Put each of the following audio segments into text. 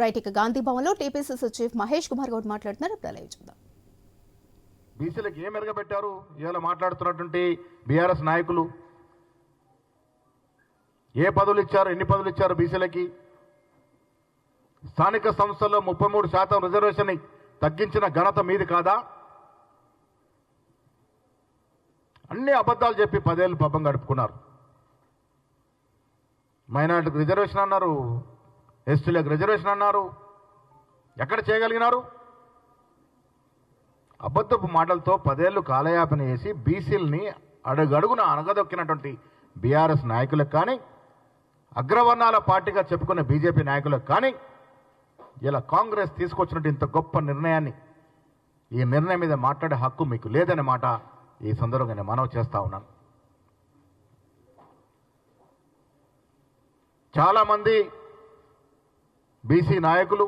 Right, ఇక గాంధీ భవన్లో TPCC chief Mahesh Kumar Goud మాట్లాడుతున్నారు. ఇప్పుడు అలా చూద్దాం. బీసీలకు ఏం మెరుగబెట్టారు ఇవాళ మాట్లాడుతున్నటువంటి బీఆర్ఎస్ నాయకులు? ఏ పదవులు ఇచ్చారు, ఎన్ని పదవులు ఇచ్చారు బీసీలకి? స్థానిక సంస్థల్లో 33% రిజర్వేషన్ తగ్గించిన ఘనత మీది కాదా? అన్ని అబద్ధాలు చెప్పి 10 ఏళ్ళు పబ్బం గడుపుకున్నారు. మైనార్టీలకు రిజర్వేషన్ అన్నారు, ఎస్టీలకు రిజర్వేషన్ అన్నారు. ఎక్కడ చేయగలిగినారు? అబద్ధపు మాటలతో 10 ఏళ్ళు కాలయాపన చేసి బీసీలని అడుగడుగున అనగదొక్కినటువంటి బీఆర్ఎస్ నాయకులకు కానీ, అగ్రవర్ణాల పార్టీగా చెప్పుకునే బీజేపీ నాయకులకు కానీ ఇలా కాంగ్రెస్ తీసుకొచ్చినట్టు ఇంత గొప్ప నిర్ణయాన్ని, ఈ నిర్ణయం మీద మాట్లాడే హక్కు మీకు లేదనే మాట ఈ సందర్భంగా నేను మనవి చేస్తా ఉన్నాను. చాలామంది బీసీ నాయకులు,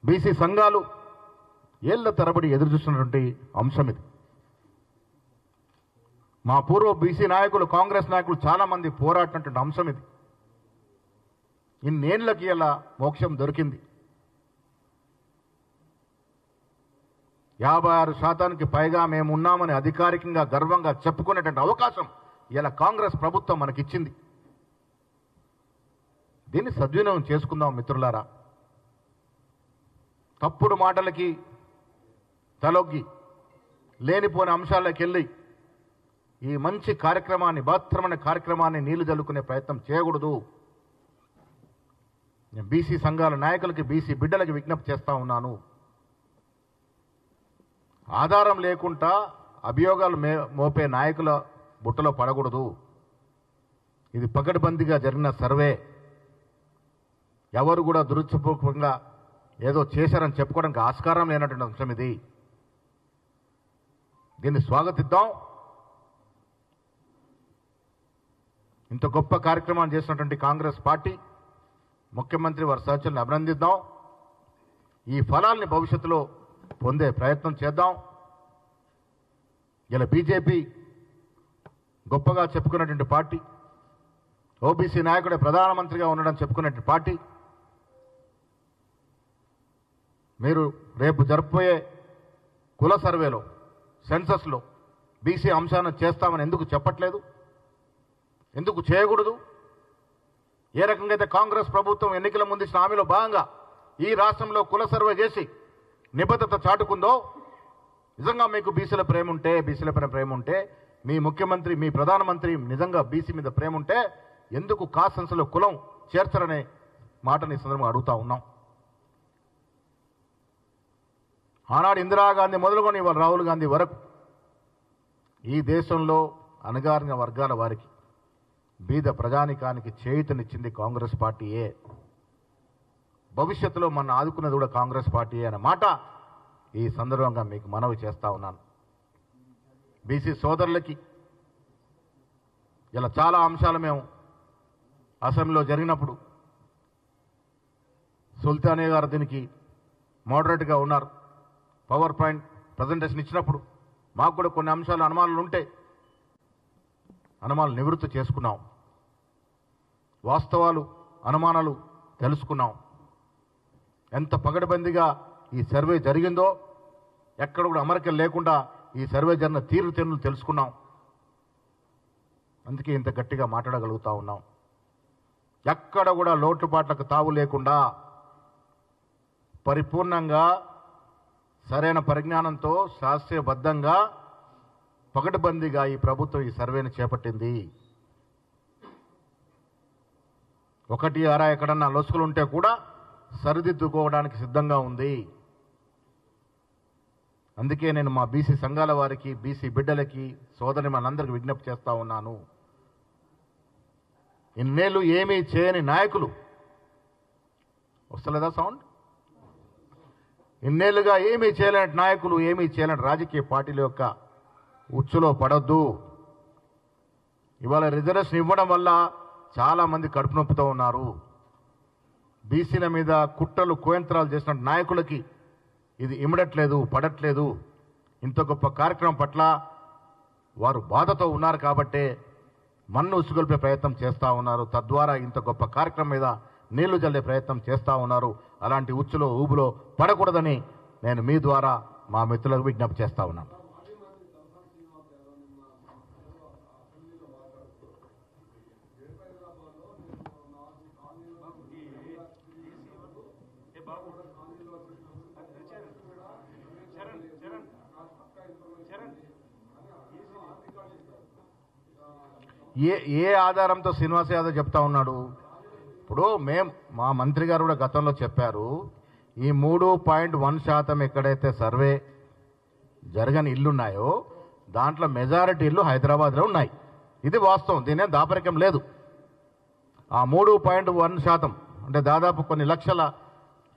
బీసీ సంఘాలు ఏళ్ల తరబడి ఎదురు చూస్తున్నటువంటి అంశం ఇది. మా పూర్వ బీసీ నాయకులు, కాంగ్రెస్ నాయకులు చాలామంది పోరాడినటువంటి అంశం ఇది. ఇన్నేళ్లకి ఇలా మోక్షం దొరికింది. 56% పైగా మేము ఉన్నామని అధికారికంగా గర్వంగా చెప్పుకునేటువంటి అవకాశం ఇలా కాంగ్రెస్ ప్రభుత్వం మనకిచ్చింది. దీన్ని సద్వినియోగం చేసుకుందాం మిత్రులారా. తప్పుడు మాటలకి తలొగ్గి లేనిపోని అంశాలకు వెళ్ళి ఈ మంచి కార్యక్రమాన్ని, బహత్తరమైన కార్యక్రమాన్ని నీళ్లు జల్లుకునే ప్రయత్నం చేయకూడదు. నేను బీసీ సంఘాల నాయకులకి, బీసీ బిడ్డలకి విజ్ఞప్తి చేస్తా ఉన్నాను. ఆధారం లేకుండా అభియోగాలు మోపే నాయకుల బుట్టలో పడకూడదు. ఇది పకడ్బందీగా జరిగిన సర్వే. ఎవరు కూడా దురుద్దేశపూర్వకంగా ఏదో చేశారని చెప్పుకోవడానికి ఆస్కారం లేనటువంటి అంశం ఇది. దీన్ని స్వాగతిద్దాం. ఇంత గొప్ప కార్యక్రమాన్ని చేసినటువంటి కాంగ్రెస్ పార్టీ, ముఖ్యమంత్రి వారి సహచరులను అభినందిద్దాం. ఈ ఫలాల్ని భవిష్యత్తులో పొందే ప్రయత్నం చేద్దాం. ఇలా బీజేపీ గొప్పగా చెప్పుకున్నటువంటి పార్టీ, ఓబీసీ నాయకుడే ప్రధానమంత్రిగా ఉండడం చెప్పుకున్నటువంటి పార్టీ, మీరు రేపు జరపబోయే కుల సర్వేలో, సెన్సస్లో బీసీ అంశాన్ని చేస్తామని ఎందుకు చెప్పట్లేదు? ఎందుకు చేయకూడదు? ఏ రకంగా అయితే కాంగ్రెస్ ప్రభుత్వం ఎన్నికల ముందు ఇచ్చిన హామీలో భాగంగా ఈ రాష్ట్రంలో కుల సర్వే చేసి నిబద్ధత చాటుకుందో, నిజంగా మీకు బీసీల ప్రేమ ఉంటే, బీసీలపైన ప్రేమ ఉంటే, మీ ముఖ్యమంత్రి, మీ ప్రధానమంత్రి నిజంగా బీసీ మీద ప్రేమ ఉంటే ఎందుకు కాన్స్టిట్యూన్సీలో కులం చేర్చరనే మాటని ఈ సందర్భంగా అడుగుతా ఉన్నాం. ఆనాడు ఇందిరాగాంధీ మొదలుకొని ఇవాళ రాహుల్ గాంధీ వరకు ఈ దేశంలో అణగారిన వర్గాల వారికి, బీద ప్రజానికానికి చేయూతనిచ్చింది కాంగ్రెస్ పార్టీయే. భవిష్యత్తులో మన ఆదుకున్నది కూడా కాంగ్రెస్ పార్టీయే అనే మాట ఈ సందర్భంగా మీకు మనవి చేస్తా ఉన్నాను. బీసీ సోదరులకి ఇలా చాలా అంశాలు మేము అసెంబ్లీలో జరిగినప్పుడు సుల్తానియా గారు దీనికి మోడరేట్గా ఉన్నారు. పవర్ పాయింట్ ప్రజెంటేషన్ ఇచ్చినప్పుడు మాకు కూడా కొన్ని అంశాలు అనుమానాలు ఉంటే అనుమానాలు నివృత్తి చేసుకున్నాం. వాస్తవాలు, అనుమానాలు తెలుసుకున్నాం. ఎంత పగడబందీగా ఈ సర్వే జరిగిందో, ఎక్కడ కూడా అమరికలు లేకుండా ఈ సర్వే జరిగిన తీరుతెన్నులు తెలుసుకున్నాం. అందుకే ఇంత గట్టిగా మాట్లాడగలుగుతా ఉన్నాం. ఎక్కడ కూడా లోటుపాట్లకు తావు లేకుండా పరిపూర్ణంగా సరైన పరిజ్ఞానంతో శాస్త్రీయబద్ధంగా పకడ్బందీగా ఈ ప్రభుత్వం ఈ సర్వేను చేపట్టింది. ఒకటి అరా ఎక్కడన్నా లొసుకులు ఉంటే కూడా సరిదిద్దుకోవడానికి సిద్ధంగా ఉంది. అందుకే నేను మా బీసీ సంఘాల వారికి, బీసీ బిడ్డలకి, సోదరి మనందరికీ విజ్ఞప్తి చేస్తా ఉన్నాను. ఇన్నేళ్ళు ఏమీ చేయని నాయకులు, వస్తలేదా సౌండ్? ఇన్నేళ్లుగా ఏమీ చేయలేని నాయకులు, ఏమీ చేయలేని రాజకీయ పార్టీల యొక్క ఉచ్చులో పడొద్దు. ఇవాళ రిజర్వేషన్ ఇవ్వడం వల్ల చాలామంది కడుపు నొప్పుతో ఉన్నారు. బీసీల మీద కుట్రలు, కుయంత్రాలు చేసిన నాయకులకి ఇది ఇమడట్లేదు, పడట్లేదు. ఇంత గొప్ప కార్యక్రమం పట్ల వారు బాధతో ఉన్నారు కాబట్టే మన్ను ఉసుగొల్పే ప్రయత్నం చేస్తూ ఉన్నారు. తద్వారా ఇంత గొప్ప కార్యక్రమం మీద నీళ్లు చల్లే ప్రయత్నం చేస్తూ ఉన్నారు. అలాంటి ఉచ్చులో ఊబులో పడకూడదని నేను మీ ద్వారా మా మిత్రులకు విజ్ఞప్తి చేస్తూ ఉన్నాను. ఏ ఆధారంతో శ్రీనివాస్ యాదవ్ చెప్తా ఉన్నాడు? ఇప్పుడు మా మంత్రి గారు కూడా గతంలో చెప్పారు, ఈ 3.1% ఎక్కడైతే సర్వే జరగని ఇల్లున్నాయో దాంట్లో మెజారిటీ ఇల్లు హైదరాబాద్లో ఉన్నాయి. ఇది వాస్తవం, దీనే దాపరికం లేదు. ఆ 3.1% అంటే దాదాపు కొన్ని లక్షల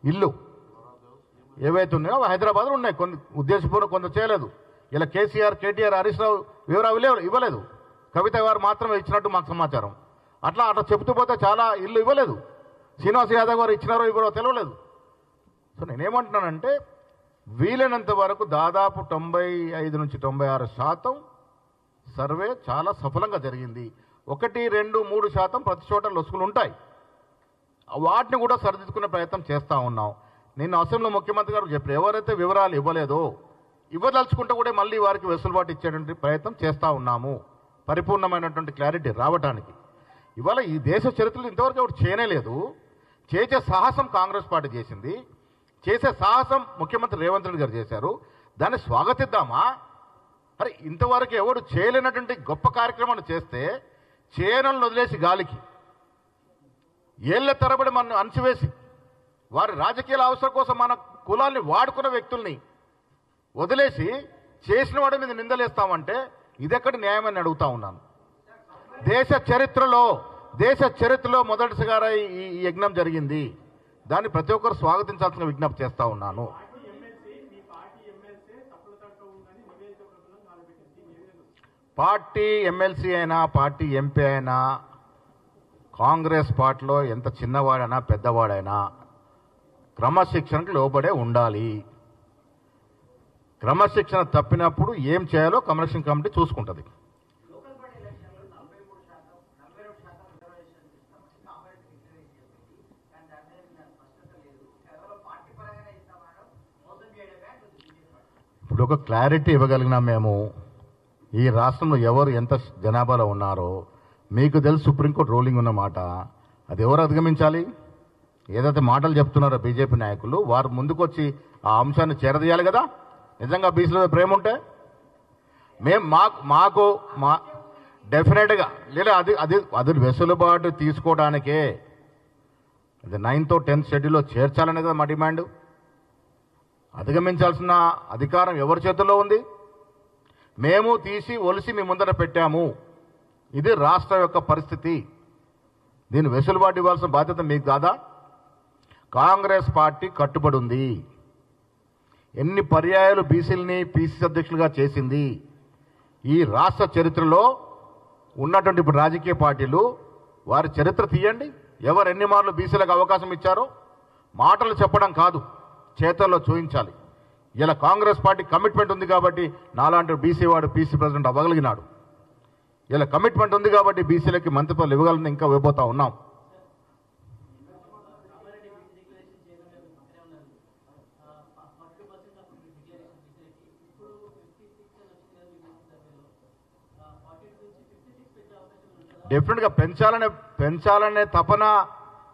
ఇల్లు ఏవైతే ఉన్నాయో అవి హైదరాబాద్లో ఉన్నాయి. కొన్ని ఉద్దేశపూర్వక కొంత చేయలేదు. ఇలా కేసీఆర్, కేటీఆర్, హరీష్ రావు వివరాలు ఇవ్వలేదు. కవిత గారు మాత్రమే ఇచ్చినట్టు మాకు సమాచారం. అట్లా చెబుతూ పోతే చాలా ఇల్లు ఇవ్వలేదు. శ్రీనివాస్ యాదవ్ గారు ఇచ్చినారో ఇవ్వరో తెలియలేదు. సో నేనేమంటున్నానంటే వీలైనంత వరకు దాదాపు 95 నుంచి 96% సర్వే చాలా సఫలంగా జరిగింది. 1, 2, 3% ప్రతి చోట లొసుగులు ఉంటాయి. వాటిని కూడా సరిదిద్దుకునే ప్రయత్నం చేస్తూ ఉన్నాం. నిన్న అసెంబ్లీలో ముఖ్యమంత్రి గారు చెప్పారు, ఎవరైతే వివరాలు ఇవ్వలేదో ఇవ్వదలుచుకుంటే కూడా మళ్ళీ వారికి వెసులుబాటు ఇచ్చేటువంటి ప్రయత్నం చేస్తూ ఉన్నాము, పరిపూర్ణమైనటువంటి క్లారిటీ రావడానికి. ఇవాళ ఈ దేశ చరిత్రలో ఇంతవరకు ఎవరు చేయలేదు. చేసే సాహసం కాంగ్రెస్ పార్టీ చేసింది, చేసే సాహసం ముఖ్యమంత్రి రేవంత్ రెడ్డి గారు చేశారు. దాన్ని స్వాగతిద్దామా? అరే ఇంతవరకు ఎవరు చేయలేనటువంటి గొప్ప కార్యక్రమాన్ని చేస్తే చేయనలను వదిలేసి గాలికి ఏళ్ల తరబడి మనం అణచివేసి వారి రాజకీయాల అవసరం కోసం మన కులాన్ని వాడుకున్న వ్యక్తుల్ని వదిలేసి చేసిన వాడి మీద నిందలేస్తామంటే ఇదెక్కడి న్యాయమని అడుగుతా ఉన్నాను. దేశ చరిత్రలో మొదటిసారి ఈ యజ్ఞం జరిగింది. దాన్ని ప్రతి ఒక్కరు స్వాగతించాల్సిన విజ్ఞప్తి చేస్తా ఉన్నాను. పార్టీ ఎమ్మెల్సీ అయినా పార్టీ ఎంపీ అయినా కాంగ్రెస్ పార్టీలో ఎంత చిన్నవాడైనా పెద్దవాడైనా క్రమశిక్షణకు లోబడే ఉండాలి. క్రమశిక్షణ తప్పినప్పుడు ఏం చేయాలో కమిషన్ కమిటీ చూసుకుంటుంది. ఇప్పుడు ఒక క్లారిటీ ఇవ్వగలిగినా మేము ఈ రాష్ట్రంలో ఎవరు ఎంత జనాభాలో ఉన్నారో మీకు తెలుసు. సుప్రీంకోర్టు రూలింగ్ ఉన్నమాట, అది ఎవరు అధిగమించాలి? ఏదైతే మాటలు చెప్తున్నారో బీజేపీ నాయకులు వారు ముందుకొచ్చి ఆ అంశాన్ని చేరదీయాలి కదా. నిజంగా బీసీలో ప్రేమ ఉంటే మాకు డెఫినెట్గా లేదా అది వెసులుబాటు తీసుకోవడానికే అది 9th or 10th షెడ్యూల్లో చేర్చాలనే కదా మా డిమాండ్. అధిగమించాల్సిన అధికారం ఎవరి చేతుల్లో ఉంది? మేము తీసి ఒలిసి మీ ముందర పెట్టాము. ఇది రాష్ట్ర యొక్క పరిస్థితి. దీన్ని వెసులుబాటు ఇవ్వాల్సిన బాధ్యత మీకు కాదా? కాంగ్రెస్ పార్టీ కట్టుబడి ఉంది. ఎన్ని పర్యాయాలు బీసీలని పీసీసీ అధ్యక్షులుగా చేసింది. ఈ రాష్ట్ర చరిత్రలో ఉన్నటువంటి ఇప్పుడు రాజకీయ పార్టీలు వారి చరిత్ర తీయండి. ఎవరు ఎన్ని మార్లు బీసీలకు అవకాశం ఇచ్చారో మాటలు చెప్పడం కాదు, చేతల్లో చూపించాలి. ఇలా కాంగ్రెస్ పార్టీ కమిట్మెంట్ ఉంది కాబట్టి నాలాంటి బీసీ వాడు పీసీ ప్రెసిడెంట్ అవ్వగలిగినాడు. ఇలా కమిట్మెంట్ ఉంది కాబట్టి బీసీలకి మంత్రి పదవులు ఇవ్వగలని ఇంకా ఇవ్వబోతా ఉన్నాం. డెఫినెట్గా పెంచాలనే తపన,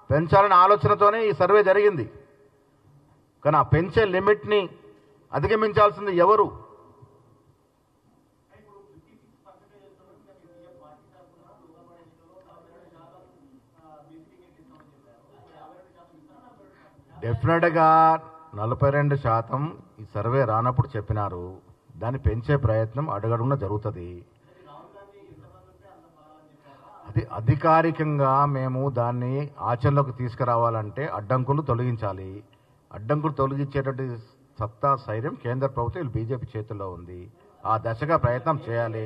పెంచాలనే ఆలోచనతోనే ఈ సర్వే జరిగింది. కానీ ఆ పెంచే లిమిట్ని అధిగమించాల్సింది ఎవరు? డెఫినెట్గా 42% ఈ సర్వే రానప్పుడు చెప్పినారు. దాన్ని పెంచే ప్రయత్నం అడుగడుగునా జరుగుతుంది. అది అధికారికంగా మేము దాన్ని ఆచరణలోకి తీసుకురావాలంటే అడ్డంకులు తొలగించాలి. అడ్డంకులు తొలగించేటువంటి సత్తా ధైర్యం కేంద్ర ప్రభుత్వం బీజేపీ చేతుల్లో ఉంది. ఆ దశగా ప్రయత్నం చేయాలి.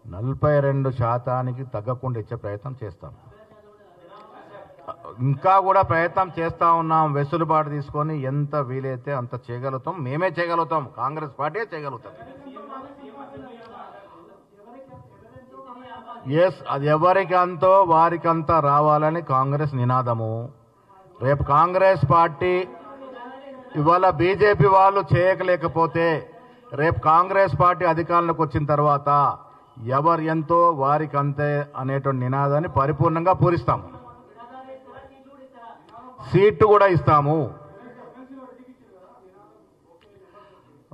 నలభై 42% తగ్గకుండా ఇచ్చే ప్రయత్నం చేస్తాం. ఇంకా కూడా ప్రయత్నం చేస్తూ ఉన్నాం. వెసులుబాటు తీసుకొని ఎంత వీలైతే అంత చేయగలుగుతాం. మేమే చేయగలుగుతాం, కాంగ్రెస్ పార్టీ చేయగలుగుతాం. ఎస్, అది ఎవరికంతో వారికంతా రావాలని కాంగ్రెస్ నినాదము. రేపు కాంగ్రెస్ పార్టీ ఇవాళ బీజేపీ వాళ్ళు చేయలేకపోతే రేపు కాంగ్రెస్ పార్టీ అధికారంలోకి వచ్చిన తర్వాత ఎవరు ఎంతో వారికి అంతే అనేటువంటి నినాదాన్ని పరిపూర్ణంగా పూరిస్తాము. సీటు కూడా ఇస్తాము.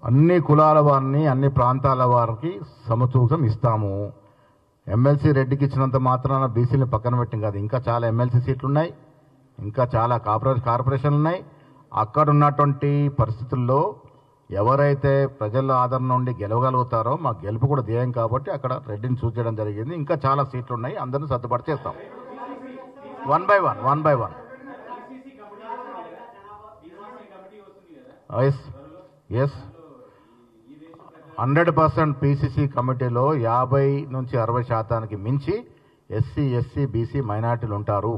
అన్ని కులాల వారిని అన్ని ప్రాంతాల వారికి సమతూకం ఇస్తాము. ఎమ్మెల్సీ రెడ్డికి ఇచ్చినంత మాత్రాన బీసీని పక్కన పెట్టింది కాదు, ఇంకా చాలా ఎమ్మెల్సీ సీట్లు ఉన్నాయి, ఇంకా చాలా కార్పొరేషన్లు ఉన్నాయి. అక్కడ ఉన్నటువంటి పరిస్థితుల్లో ఎవరైతే ప్రజల ఆదరణ నుండి గెలవగలుగుతారో మా గెలుపు కూడా ధ్యేయం కాబట్టి అక్కడ రెడ్డిని చూస్ చేయడం జరిగింది. ఇంకా చాలా సీట్లు ఉన్నాయి, అందరినీ సర్దుబాటు చేస్తాం. One by one. Yes 100% PCC కమిటీలో 50 నుంచి 60% మించి ఎస్సీ, ఎస్సీ, బీసీ, మైనార్టీలు ఉంటారు.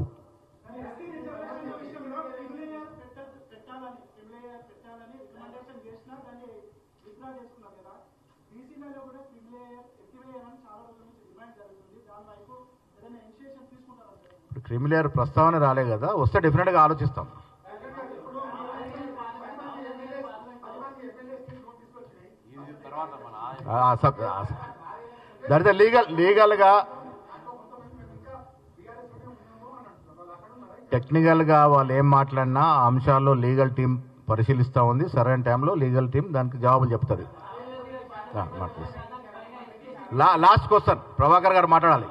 ఇప్పుడు క్రిమిలేయర్ ప్రస్తావన రాలే కదా, వస్తే డెఫినెట్గా ఆలోచిస్తాం. దట్ లీగల్గా టెక్నికల్గా వాళ్ళు ఏం మాట్లాడినా ఆ అంశాల్లో లీగల్ టీం పరిశీలిస్తూ ఉంది. సరైన టైంలో లీగల్ టీం దానికి జవాబులు చెప్తుంది. లాస్ట్ క్వశ్చన్ ప్రభాకర్ గారు మాట్లాడాలి.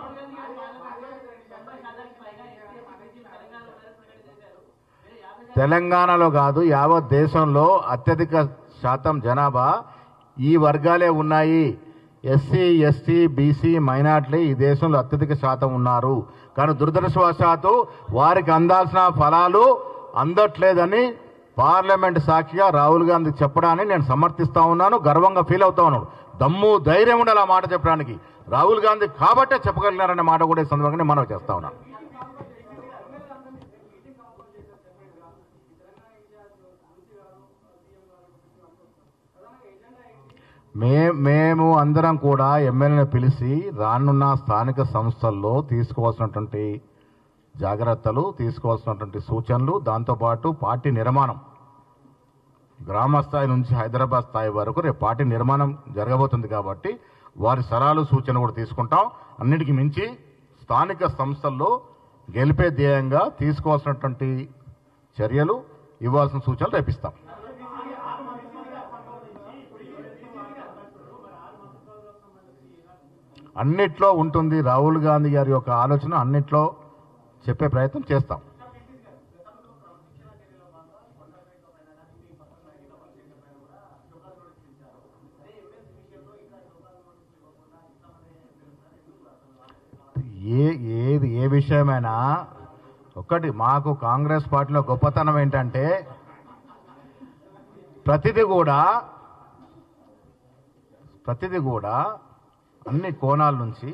తెలంగాణలో కాదు, యావత్ దేశంలో అత్యధిక శాతం జనాభా ఈ వర్గాలే ఉన్నాయి. ఎస్సీ, ఎస్టీ, బీసీ, మైనార్టీలు ఈ దేశంలో అత్యధిక శాతం ఉన్నారు. కానీ దురదృష్టవశాత్తు వారికి అందాల్సిన ఫలాలు అందట్లేదని పార్లమెంట్ సాక్షిగా రాహుల్ గాంధీ చెప్పడాన్ని నేను సమర్థిస్తా ఉన్నాను, గర్వంగా ఫీల్ అవుతా ఉన్నాను. దమ్ము ధైర్యం ఉండాలి ఆ మాట చెప్పడానికి. రాహుల్ గాంధీ కాబట్టే చెప్పగలిగినారనే మాట కూడా ఈ సందర్భంగా నేను మనవి చేస్తా ఉన్నాను. మేము అందరం కూడా ఎమ్మెల్యేని పిలిచి రానున్న స్థానిక సంస్థల్లో తీసుకోవాల్సినటువంటి జాగ్రత్తలు, తీసుకోవాల్సినటువంటి సూచనలు, దాంతోపాటు పార్టీ నిర్మాణం గ్రామ స్థాయి నుంచి హైదరాబాద్ స్థాయి వరకు రేపు పార్టీ నిర్మాణం జరగబోతుంది కాబట్టి వారి సలహాలు, సూచనలు కూడా తీసుకుంటాం. అన్నిటికీ మించి స్థానిక సంస్థల్లో గెలిపే ధ్యేయంగా తీసుకోవాల్సినటువంటి చర్యలు, ఇవ్వాల్సిన సూచనలు రేపిస్తాం. అన్నిట్లో ఉంటుంది రాహుల్ గాంధీ గారి యొక్క ఆలోచన, అన్నిట్లో చెప్పే ప్రయత్నం చేస్తాం. ఏ విషయమైనా ఒకటి, మాకు కాంగ్రెస్ పార్టీలో గొప్పతనం ఏంటంటే ప్రతిదీ కూడా అన్ని కోణాల నుంచి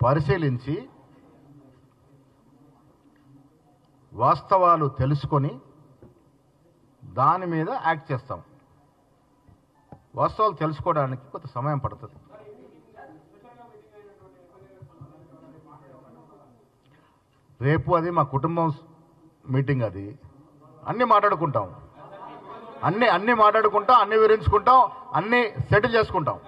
పరిశీలించి వాస్తవాలు తెలుసుకొని దాని మీద యాక్ట్ చేస్తాం. వాస్తవాలు తెలుసుకోవడానికి కొంత సమయం పడుతుంది. రేపు అది మా కుటుంబం మీటింగ్, అది అన్నీ మాట్లాడుకుంటాం, అన్నీ మాట్లాడుకుంటాం, అన్నీ వివరించుకుంటాం, అన్నీ సెటిల్ చేసుకుంటాం.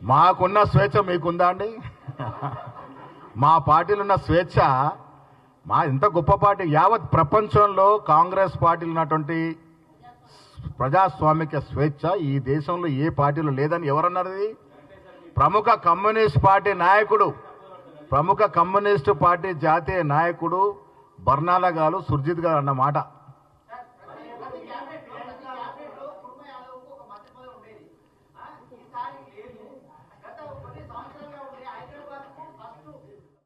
మాకున్న స్వేచ్ఛ మీకుందా అండి? మా పార్టీలో ఉన్న స్వేచ్ఛ, మా ఇంత గొప్ప పార్టీ, యావత్ ప్రపంచంలో కాంగ్రెస్ పార్టీలు ఉన్నటువంటి ప్రజాస్వామిక స్వేచ్ఛ ఈ దేశంలో ఏ పార్టీలో లేదని ఎవరన్నారు? ప్రముఖ కమ్యూనిస్టు పార్టీ జాతీయ నాయకుడు బర్నాలా గారు, సుర్జిత్ గారు అన్నమాట.